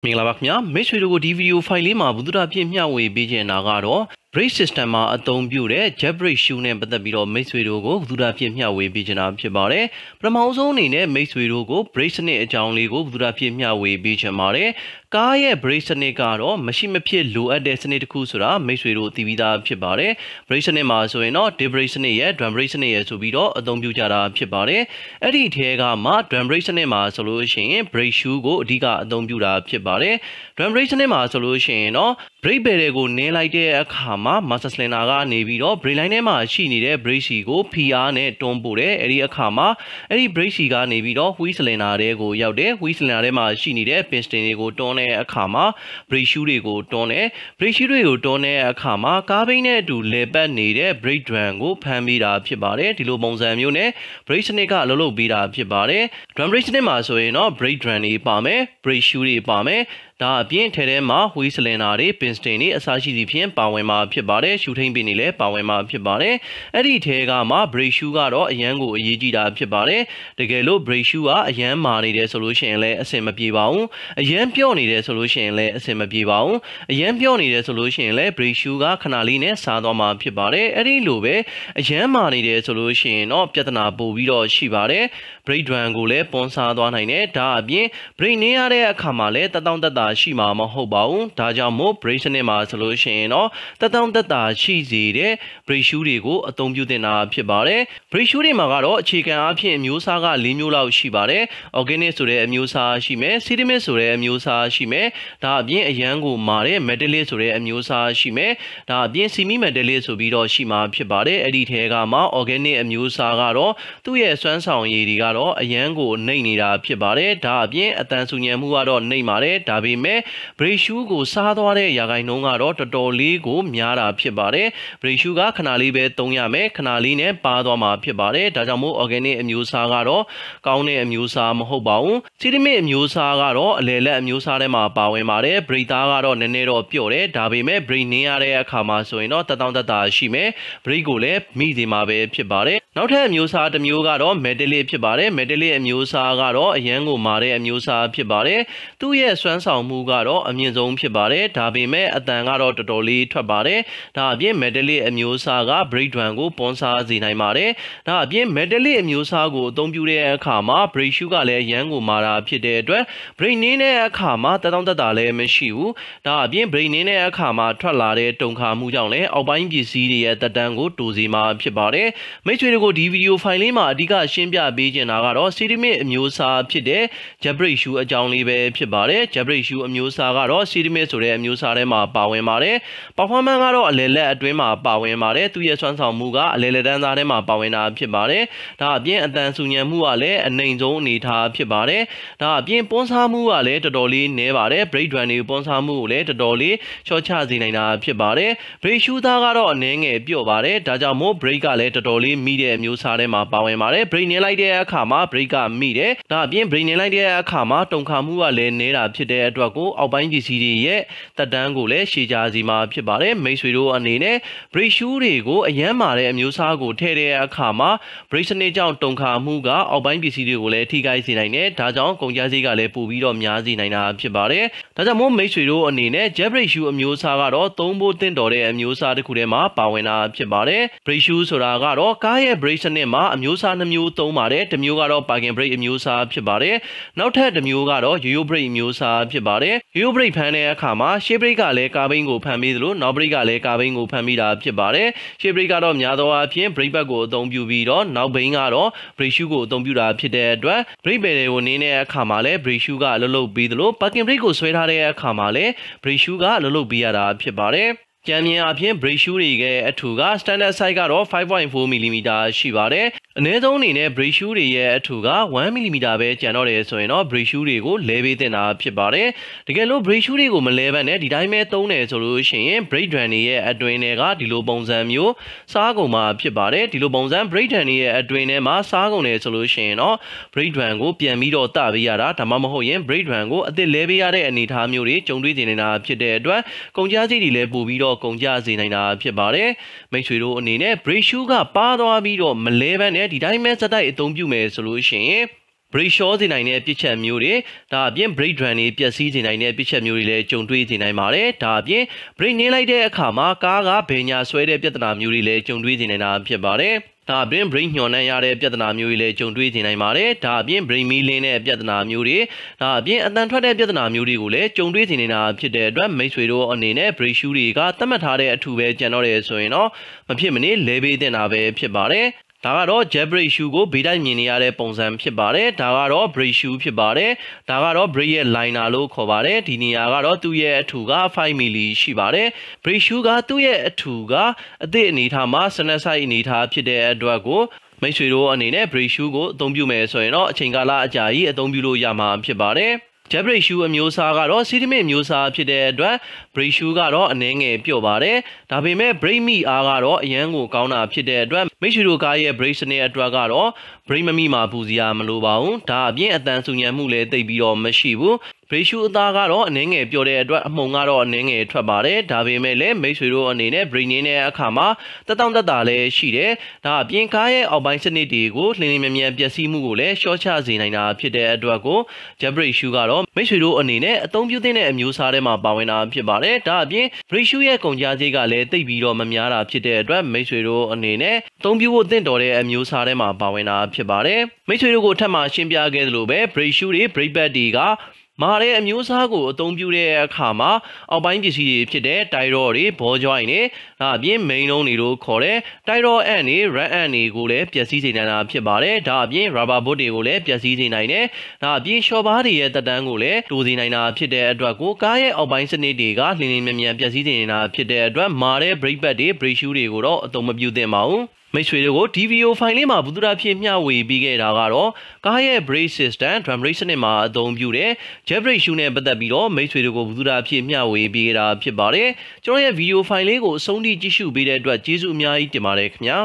မင်္ဂလာပါခင်ဗျာမိတ်ဆွေတို့ကိုဒီဗီဒီယိုဖိုင်လေးမှာဘုဒ္ဓပြည့်မျှဝေပေးခြင်းနာကတော့ brake system မှာအသုံးပြုတဲ့ JETBrake Shoe နဲ့ပတ်သက်ပြီးတော့မိတ်ဆွေတို့ကိုဘုဒ္ဓပြည့်မျှဝေပေးခြင်းတာဖြစ်ပါတယ်ပထမဆုံးအနေနဲ့မိတ်ဆွေတို့ကို brake စနစ်အကြောင်းလေးကိုဘုဒ္ဓပြည့်မျှဝေပေးခြင်းပါတယ်ကားရဲ့ brake စနစ်ကတော့မရှိမဖြစ်လိုအပ်တဲ့စနစ်တစ်ခုဆိုတာမိတ်ဆွေတို့သိပြီးသားဖြစ်ပါတယ် brake စနစ်မှာဆိုရင်တော့ disc brake စနစ်ရဲ့ drum brake စနစ်ရဲ့ဆိုပြီးတော့အသုံးပြုကြတာဖြစ်ပါတယ်အဲ့ဒီထဲကမှ drum brake စနစ်မှာဆိုလို့ရှိရင် brake shoe ကိုအဓိကအသုံးပြုတာဖြစ်ပါတယ် drum brake စနစ်မှာဆိုလို့ရှိရင်တော့ brake pedal ကိုနင်းလိုက်တဲ့အခါမှာ master cylinder ကနေပြီးတော့ brake line ထဲမှာရှိနေတဲ့ brake စီကိုဖိအားနဲ့တွန်းပို့တယ်အဲ့ဒီအခါမှာအဲ့ဒီ brake စီကနေပြီးတော့ wheel cylinder တွေကိုရောက်တယ် wheel cylinder ထဲမှာရှိနေတဲ့ piston တွေကိုတွန်းတဲ့အခါမှာ brake shoe တွေကိုတွန်းတယ် brake shoe တွေကိုတွန်းတဲ့အခါမှာကားဘိန်းနဲ့အတူလဲပတ်နေတဲ့ brake drum ကိုဖမ်းပေးတာဖြစ်ပါတယ်ဒီလိုပုံစံမျိုးနဲ့ brake စနစ်ကလှုပ်လှုပ်ပေးတာဖြစ်ပါတယ် drum brake စနစ်မှာဆိုရင်တော့ brake drum တွေပါမယ် brake shoe တွေပါမယ်ဒါအပြင်ထဲထဲမှာ wheel cylinder တွေ piston တွေအစားရှိသဖြင့်ပါဝင်မှာဖြစ်ပါတယ်ရှူထိန်ပင်တွေလည်းပါဝင်မှာဖြစ်ပါတယ်အဲ့ဒီထဲကမှ brake shoe ကတော့အရန်ကိုအရေးကြီးတာဖြစ်ပါတယ်တကယ်လို့ brake shoe ကအရန်မာနေတယ်ဆိုလို့ရှိရင်လည်းအဆင်မပြေပါဘူးအရန်ပြော့နေတယ်ဆိုလို့ရှိရင်လည်းအဆင်မပြေပါဘူးအရန်ပြော့နေတယ်ဆိုလို့ရှိရင်လည်း brake shoe ကခဏလေးနဲ့စားသွားမှာဖြစ်ပါတယ်အဲ့ဒီလိုပဲအရန်မာနေတယ်ဆိုလို့ရှိရင်တော့ပြဿနာပိုပြီးတော့ရှိပါတယ် brake drum ကိုလည်းပွန်စားသွားနိုင်တယ်ဒါအပြင် brake နင်းရတဲ့အခါမှာလည်းတက်တောင့်တက်တာရှိမှာမဟုတ်ပါဘူးဒါကြောင့်မို့ brake စနစ်မှာဆိုလို့ရှိရင်တော့တက်တောင့်တက်တာရှိစေတဲ့ brake shoe တွေကိုအသုံးပြုတင်တာဖြစ်ပါတယ် brake shoe တွေမှာကတော့အခြေခံအဖြစ်အမျိုးအစားက၄မျိုးလောက်ရှိပါတယ် organic ဆိုတဲ့အမျိုးအစားရှိမယ် ceramic ဆိုတဲ့အမျိုးအစားရှိမယ်ဒါအပြင်အရန်ကိုမာတဲ့ metallic ဆိုတဲ့အမျိုးအစားရှိမယ်ဒါအပြင် semi metallic ဆိုပြီးတော့ရှိမှာဖြစ်ပါတယ်အဲ့ဒီထဲကမှ organic အမျိုးအစားကတော့သူ့ရဲ့စွမ်းဆောင်ရည်တွေကတော့အရန်ကိုနှိမ့်နေတာဖြစ်ပါတယ်ဒါအပြင်အတန်ဆူညံမှုကတော့နှိမ့်ပါတယ်ဒါပေမဲ့ brake shoe ကိုစားသွားတဲ့ရာခိုင်နှုန်းကတော့တော်တော်လေးကိုများတာဖြစ်ပါတယ် brake shoe ကခဏလေးပဲသုံးရမယ်ခဏလေးနဲ့ပါသွားမှာဖြစ်ပါတယ်ဒါကြောင့်မို့ organic အမျိုးအစားကတော့ကောင်းတဲ့အမျိုးအစားမဟုတ်ပါဘူး ceramic အမျိုးအစားကတော့အလယ်လက်အမျိုးအစားထဲမှာပါဝင်ပါတယ် brake သားကတော့နည်းနည်းတော့ပြော့တယ်ဒါပေမဲ့ brake နင်းရတဲ့အခါမှာဆိုရင်တော့တက်တောင့်တက်တာရှိမယ် brake ကိုလည်းမိစေမှာပဲဖြစ်ပါတယ်နောက်ထပ်အမျိုးအစားတစ်မျိုးကတော့ metallic ဖြစ်ပါတယ် metallic အမျိုးအစားကတော့အရန်ကိုမာတဲ့အမျိုးအစားဖြစ်ပါတယ်သူ့ရဲ့စွမ်းဆောင်မှုကတော့အမြင့်ဆုံးဖြစ်ပါတယ်ဒါပေမဲ့အတန်ကတော့တော်တော်လေးထွက်ပါတယ်ဒါအပြင် metallic အမျိုးအစားက brake drum ကိုပွန်စားစေနိုင်ပါတယ်ဒါအပြင် metallic အမျိုးအစားကိုအသုံးပြုတဲ့အခါမှာ brake shoe ကလည်းအရန်ကိုမာတာဖြစ်တဲ့အတွက် brake နင်းတဲ့အခါမှာတက်တောင့်တက်တာလည်းမရှိဘူးဒါအပြင် brake နင်းတဲ့အခါမှာထွက်လာတဲ့တုန်ခါမှုကြောင့်လည်းအောက်ပိုင်းပစ္စည်းတွေရဲ့တက်တန်းကိုတိုးစေမှာဖြစ်ပါတယ်မိတ်ဆွေတို့ကိုဒီဗီဒီယိုဖိုင်လေးမှာအဓိကရှင်းပြပေးချင်တာကတော့ ceramic အမျိုးအစားဖြစ်တဲ့ JETBrake Shoe အကြောင်းလေးပဲဖြစ်ပါတယ် JETBrake Shoe အမျိုးအစားကတော့ ceramic ဆိုတဲ့အမျိုးအစားထဲမှာပါဝင်ပါတယ် performance ကတော့အလယ်လက်အတွင်းမှာပါဝင်ပါတယ်သူရဲ့စွမ်းဆောင်မှုကအလယ်လက်တန်းသားထဲမှာပါဝင်တာဖြစ်ပါတယ်ဒါအပြင်အတန်ဆူညံမှုကလည်းအနိုင်ဆုံးအနေထားဖြစ်ပါတယ်ဒါအပြင်ပွန်စားမှုကလည်းတော်တော်လေးနည်းပါတယ် brake drum တွေပွန်စားမှုကိုလည်းတော်တော်လေးချော့ချစေနိုင်တာဖြစ်ပါတယ် brake shoe သားကတော့အနည်းငယ်ပြော့ပါတယ်ဒါကြောင့်မို့ brake ကလည်းတော်တော်လေးမိတဲ့အမျိုးအစားထဲမှာပါဝင်ပါတယ် brake နင်းလိုက်တဲ့အခါမှာ brake ကမိတယ်ဒါအပြင် brake နင်းလိုက်တဲ့အခါမှာတုန်ခါမှုကလည်းနည်းတာဖြစ်တဲ့အတွက်ကိုအောက်ပိုင်းပစ္စည်းတွေရဲ့တက်တန်းကိုလည်းရှည်ကြစီမှာဖြစ်ပါတယ်မိတ်ဆွေတို့အနေနဲ့ brake shoe တွေကိုအရန်မာတဲ့အမျိုးအစားကိုထည့်တဲ့အခါမှာ brake စနစ်ကြောင့်တုန်ခါမှုကအောက်ပိုင်းပစ္စည်းတွေကိုလည်းထိခိုက်စေနိုင်တယ်ဒါကြောင့်ကုန်ကျစရိတ်ကလည်းပိုပြီးတော့များစေနိုင်တာဖြစ်ပါတယ်ဒါကြောင့်မို့မိတ်ဆွေတို့အနေနဲ့ JETBrake Shoe အမျိုးအစားကတော့သုံးဖို့သင့်တော်တဲ့အမျိုးအစားတစ်ခုထဲမှာပါဝင်တာဖြစ်ပါတယ် brake shoe ဆိုတာကတော့ကားရဲ့ brake စနစ်မှာအမျိုးအစား2မျိုးသုံးပါတယ်တစ်မျိုးကတော့ parking brake အမျိုးအစားဖြစ်ပါတယ်နောက်ထပ်တစ်မျိုးကတော့ yo-yo brake အမျိုးအစားဖြစ်ပါတယ် yo-yo brake ဖမ်းတဲ့အခါမှာရှေ့ brake ကလည်းကားဘိန်းကိုဖမ်းပေးသလိုနောက် brake ကလည်းကားဘိန်းကိုဖမ်းပေးတာဖြစ်ပါတယ်ရှေ့ brake ကတော့များသောအားဖြင့် brake pad ကိုအသုံးပြုပြီးတော့နောက်ဘိန်းကတော့ brake shoe ကိုအသုံးပြုတာဖြစ်တဲ့အတွက် brake pedal ကိုနင်းတဲ့အခါမှာလည်း brake shoe ကလှုပ်လှုပ်ပေးသလို parking brake ကိုဆွဲထားတဲ့အခါမှာလည်း brake shoe ကလှုပ်လှုပ်ပေးရတာဖြစ်ပါတယ်ကြံမြင်အပြင် brake shoe တွေရဲ့အထူက standard size ကတော့ 5.4 mm ရှိပါတယ်အနည်းဆုံးအနေနဲ့ brake shoe တွေရဲ့အထူက 1 mm ပဲကျန်တော့တယ်ဆိုရင်တော့ brake shoe တွေကိုလဲပေးတင်တာဖြစ်ပါတယ်တကယ်လို့ brake shoe တွေကိုမလဲဘဲနဲ့ဒီတိုင်းပဲသုံးတယ်ဆိုလို့ရှိရင် brake drum တွေရဲ့အတွင်းတွေကဒီလိုပုံစံမျိုးစားကုန်မှာဖြစ်ပါတယ်ဒီလိုပုံစံ brake drum တွေရဲ့အတွင်းထဲမှာစားကုန်တယ်ဆိုလို့ရှိရင်တော့ brake drum ကိုပြန်ပြီးတော့တပေးရတာဒါမှမဟုတ်ရင် brake drum ကိုအသစ်လဲပေးရတဲ့အနေအထားမျိုးတွေကြုံတွေ့နေနေတာဖြစ်တဲ့အတွက်ကုန်ကျစရိတ်တွေလည်းပိုပြီးတော့ကုန်ကျစေနိုင်တာဖြစ်ပါတယ်မိတ်ဆွေတို့အနေနဲ့ brake shoe ကပါသွားပြီးတော့မလဲဘဲနဲ့ဒီတိုင်းပဲစက်တိုက်အသုံးပြုမယ်ဆိုလို့ရှိရင် brake short စီနိုင်တဲ့ပြစ်ချက်မျိုးတွေဒါအပြင် brake drum တွေပျက်စီးစေနိုင်တဲ့ပြစ်ချက်မျိုးတွေလည်းကြုံတွေ့စေနိုင်ပါတယ်ဒါအပြင် brake နင်းလိုက်တဲ့အခါမှာကားကဘယ်ညာဆွဲတဲ့ပြဿနာမျိုးတွေလည်းကြုံတွေ့စေနိုင်တာဖြစ်ပါတယ်ဒါအပြင် brake ညှော်နှံ့ရတဲ့ပြဿနာမျိုးတွေလည်းကြုံတွေ့စေနိုင်ပါတယ်ဒါအပြင် brake မီးလင်းတဲ့ပြဿနာမျိုးတွေဒါအပြင်အတန်ထွက်တဲ့ပြဿနာမျိုးတွေကိုလည်းကြုံတွေ့စေနေတာဖြစ်တဲ့အတွက်မိတ်ဆွေတို့အနေနဲ့ brake shoe တွေကသတ်မှတ်ထားတဲ့အထူပဲကျန်တော့တယ်ဆိုရင်တော့မဖြစ်မနေလဲပေးသင့်တာပဲဖြစ်ပါတယ်ဒါကတော့ JETBrake Shoe ကိုဘေးတိုင်းမြင်နေရတဲ့ပုံစံဖြစ်ပါတယ်ဒါကတော့ brake shoe ဖြစ်ပါတယ်ဒါကတော့ brake ရဲ့ liner လို့ခေါ်ပါတယ်ဒီနေရာကတော့သူ့ရဲ့အထူက5 mm ရှိပါတယ် brake shoe ကသူ့ရဲ့အထူကအသစ်အနေထားမှာစနက်ဆိုင်အနေထားဖြစ်တဲ့အတွက်ကိုမိတ်ဆွေတို့အနေနဲ့ brake shoe ကိုအသုံးပြုမယ်ဆိုရင်တော့အချိန်ကာလအကြာကြီးအသုံးပြုလို့ရမှာဖြစ်ပါတယ်JETBrake shoe အမျိုးအစားကတော့စီးတမင်မျိုးစားဖြစ်တဲ့အတွက် brake shoe ကတော့အနည်းငယ်ပြော့ပါတယ်ဒါပေမဲ့ brake မိအားကတော့အရန်ကိုကောင်းတာဖြစ်တဲ့အတွက်မိတ်ဆွေတို့ကားရဲ့ brake စနစ်အတွက်ကတော့ brake မမိမှာပူစရာမလိုပါဘူးဒါအပြင်အတန်ဆူညံမှုလည်းသိပ်ပြီးတော့မရှိဘူးbrake shoe အသားကတော့အနည်းငယ်ပြော့တဲ့အတွက်အမှုန်ကတော့အနည်းငယ်ထွက်ပါတယ်ဒါပေမဲ့လည်းမိတ်ဆွေတို့အနေနဲ့ brake နင်းတဲ့အခါမှာတက်တောင့်တက်တာလည်းရှိတယ်ဒါအပြင်ကားရဲ့အောက်ပိုင်းစနစ်တွေကိုလင်းလင်းမြန်မြန်ပျက်စီးမှုကိုလည်းရှော့ချစေနိုင်တာဖြစ်တဲ့အတွက်ကို JETBrake shoe ကတော့မိတ်ဆွေတို့အနေနဲ့အသုံးပြုသင့်တဲ့အမျိုးအစားထဲမှာပါဝင်တာဖြစ်ပါတယ်ဒါအပြင် brake shoe ရဲ့ကုန်ကျစရိတ်ကလည်းသိပ်ပြီးတော့မများတာဖြစ်တဲ့အတွက်မိတ်ဆွေတို့အနေနဲ့အသုံးပြုဖို့သင့်တော်တဲ့အမျိုးအစားထဲမှာပါဝင်တာဖြစ်ပါတယ်မိတ်ဆွေတို့ကိုထပ်မံရှင်းပြခဲ့သလိုပဲ brake shoe တွေ brake pad တွေကမာတဲ့အမျိုးအစားကိုအသုံးပြုတဲ့အခါမှာအောက်ပိုင်းပစ္စည်းတွေဖြစ်တဲ့တိုင်ရော့တွေဘောကျွိုင်းတွေဒါအပြင် main လုံးတွေလို့ခေါ်တဲ့တိုင်ရော့အန်တွေ rat အန်တွေကိုလည်းပျက်စီးစေနိုင်တာဖြစ်ပါတယ်ဒါအပြင် rubber boot တွေကိုလည်းပျက်စီးစေနိုင်တယ်ဒါအပြင် short bar တွေရဲ့တက်တန်းကိုလည်းတိုးစေနိုင်တာဖြစ်တဲ့အတွက်ကိုကားရဲ့အောက်ပိုင်းစနစ်တွေကလင်းလင်းမြန်မြန်ပျက်စီးစေနေတာဖြစ်တဲ့အတွက်မာတဲ့ brake pad တွေ brake shoe တွေကိုတော့အသုံးမပြုသင့်ပါဘူးမိတ်ဆွေတို့ကိုဒီဗီဒီယိုဖိုင်လေးမှာဘူဒရာဖြစ်မျှဝေပေးခဲ့တာကတော့ကားရဲ့ brake system drum brake စနစ်မှာအသုံးပြုတဲ့ JETBrake shoe နဲ့ပတ်သက်ပြီးတော့မိတ်ဆွေတို့ကိုဘူဒရာဖြစ်မျှဝေပေးခဲ့တာဖြစ်ပါတယ်ကျွန်တော်ရဲ့ဗီဒီယိုဖိုင်လေးကိုအဆုံးထိကြည့်ရှုပေးတဲ့အတွက်ကျေးဇူးအများကြီးတင်ပါတယ်ခင်ဗျာ